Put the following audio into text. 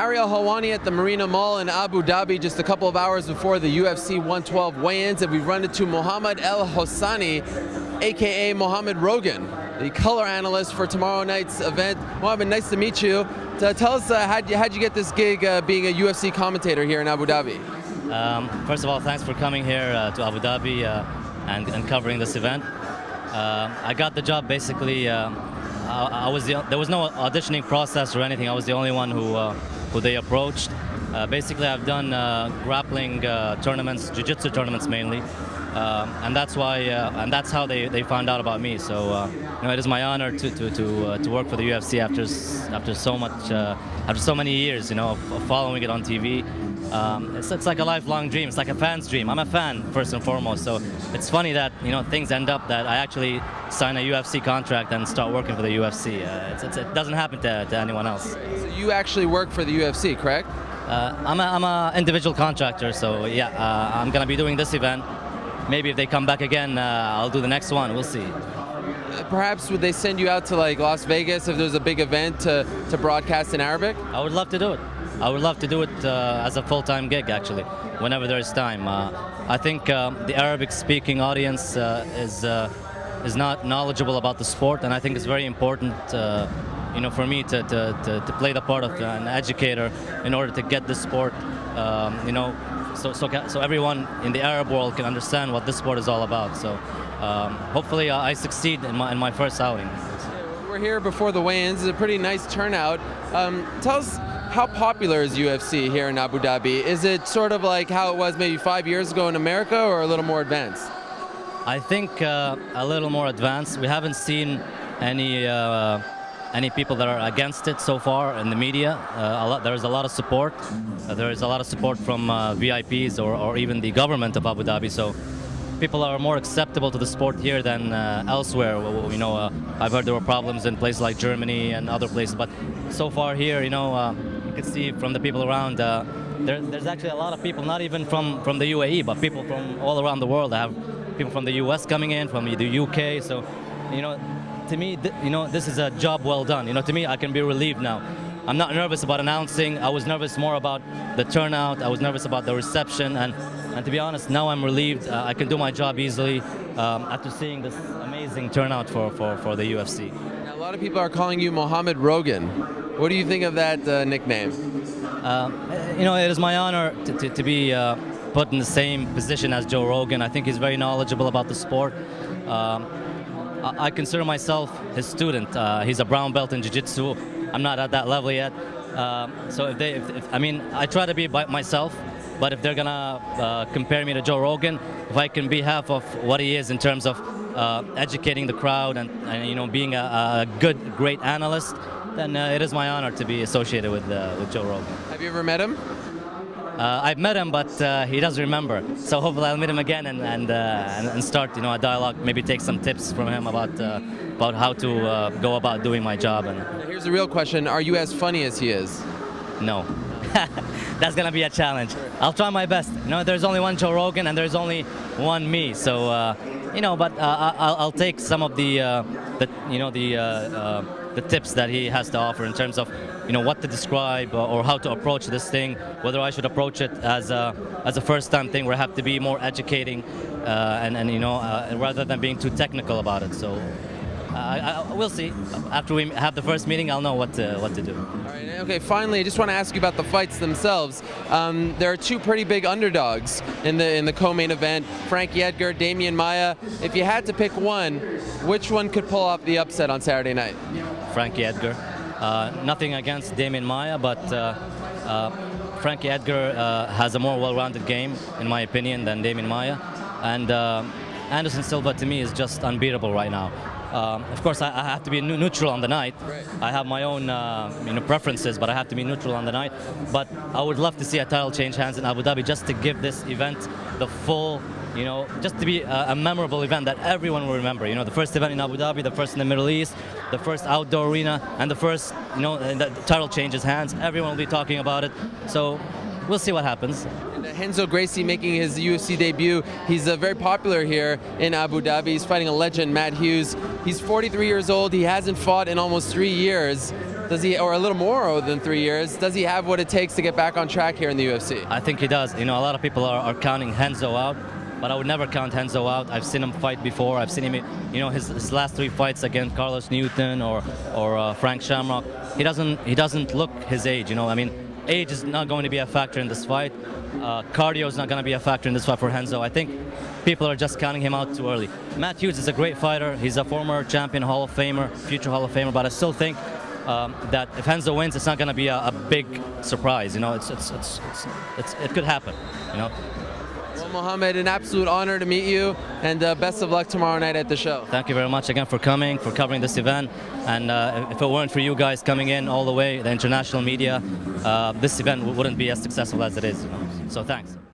Ariel Helwani at the Marina Mall in Abu Dhabi just a couple of hours before the UFC 112 weigh-ins, and we've run into Mohammed al Housani, aka Mohammed Rogan, the color analyst for tomorrow night's event. Mohammed, nice to meet you. Tell us, how'd you get this gig being a UFC commentator here in Abu Dhabi? First of all, thanks for coming here to Abu Dhabi and covering this event. I got the job basically. There was no auditioning process or anything. I was the only one who they approached. Basically, I've done grappling tournaments, jiu-jitsu tournaments mainly, and that's why, and that's how they found out about me. So, it is my honor to work for the UFC after so many years, of following it on TV. It's like a lifelong dream. It's like a fan's dream. I'm a fan first and foremost, so it's funny that things end up that I actually sign a UFC contract and start working for the UFC. It doesn't happen to anyone else. So you actually work for the UFC, correct? I'm a individual contractor, so yeah, I'm gonna be doing this event. Maybe if they come back again, I'll do the next one. We'll see. Perhaps would they send you out to like Las Vegas if there's a big event to broadcast in Arabic? I would love to do it. I would love to do it as a full-time gig, actually, whenever there's time. I think the Arabic-speaking audience is not knowledgeable about the sport, and I think it's very important, for me to play the part of an educator in order to get this sport, so everyone in the Arab world can understand what this sport is all about. So hopefully I succeed in my first outing. We're here before the weigh-ins. It's a pretty nice turnout. Tell us, how popular is UFC here in Abu Dhabi? Is it sort of like how it was maybe 5 years ago in America, or a little more advanced? I think a little more advanced. We haven't seen any people that are against it so far in the media. There is a lot of support. There is a lot of support from VIPs or even the government of Abu Dhabi. So people are more acceptable to the sport here than elsewhere. I've heard there were problems in places like Germany and other places, but so far here, you can see from the people around, there's actually a lot of people, not even from the UAE, but people from all around the world. I have people from the US coming in, from the UK. So, to me, this is a job well done. To me, I can be relieved now. I'm not nervous about announcing. I was nervous more about the turnout. I was nervous about the reception, and to be honest, now I'm relieved. I can do my job easily after seeing this amazing turnout for the UFC. Now, a lot of people are calling you Mohammed Rogan. What do you think of that nickname? It is my honor to be put in the same position as Joe Rogan. I think he's very knowledgeable about the sport. I consider myself his student. He's a brown belt in jiu-jitsu. I'm not at that level yet. So I try to be by myself. But if they're gonna compare me to Joe Rogan, if I can be half of what he is in terms of educating the crowd and being a great analyst, then it is my honor to be associated with Joe Rogan. Have you ever met him? I've met him, but he doesn't remember. So hopefully I'll meet him again and start a dialogue. Maybe take some tips from him about how to go about doing my job. And here's the real question: are you as funny as he is? No. That's gonna be a challenge. I'll try my best. There's only one Joe Rogan and there's only one me. So but I'll take some of the tips that he has to offer in terms of what to describe or how to approach this thing. Whether I should approach it as a first-time thing where I have to be more educating rather than being too technical about it. So. We'll see. After we have the first meeting, I'll know what to do. All right. Okay. Finally, I just want to ask you about the fights themselves. There are two pretty big underdogs in the co-main event: Frankie Edgar, Damian Maia. If you had to pick one, which one could pull off the upset on Saturday night? Frankie Edgar. Nothing against Damian Maia, but Frankie Edgar has a more well-rounded game, in my opinion, than Damian Maia. And Anderson Silva, to me, is just unbeatable right now. Of course, I have to be neutral on the night. Right. I have my own preferences, but I have to be neutral on the night. But I would love to see a title change hands in Abu Dhabi just to give this event the full, just to be a memorable event that everyone will remember. The first event in Abu Dhabi, the first in the Middle East, the first outdoor arena, and the first, the title changes hands. Everyone will be talking about it. So we'll see what happens. Renzo Gracie making his UFC debut. He's very popular here in Abu Dhabi. He's fighting a legend, Matt Hughes. He's 43 years old. He hasn't fought in almost 3 years. Does he, or a little more than 3 years, does he have what it takes to get back on track here in the UFC? I think he does. You know, a lot of people are counting Renzo out, but I would never count Renzo out. I've seen him fight before. I've seen him, you know, his last 3 fights against Carlos Newton or Frank Shamrock. He doesn't look his age. You know, I mean, age is not going to be a factor in this fight. Cardio is not going to be a factor in this fight for Renzo. I think people are just counting him out too early. Matt Hughes is a great fighter. He's a former champion, Hall of Famer, future Hall of Famer. But I still think that if Renzo wins, it's not going to be a big surprise. You know, it could happen. You know. Well, Mohammed, an absolute honor to meet you, and best of luck tomorrow night at the show. Thank you very much again for coming, for covering this event. And if it weren't for you guys coming in all the way, the international media, this event wouldn't be as successful as it is. You know? So thanks.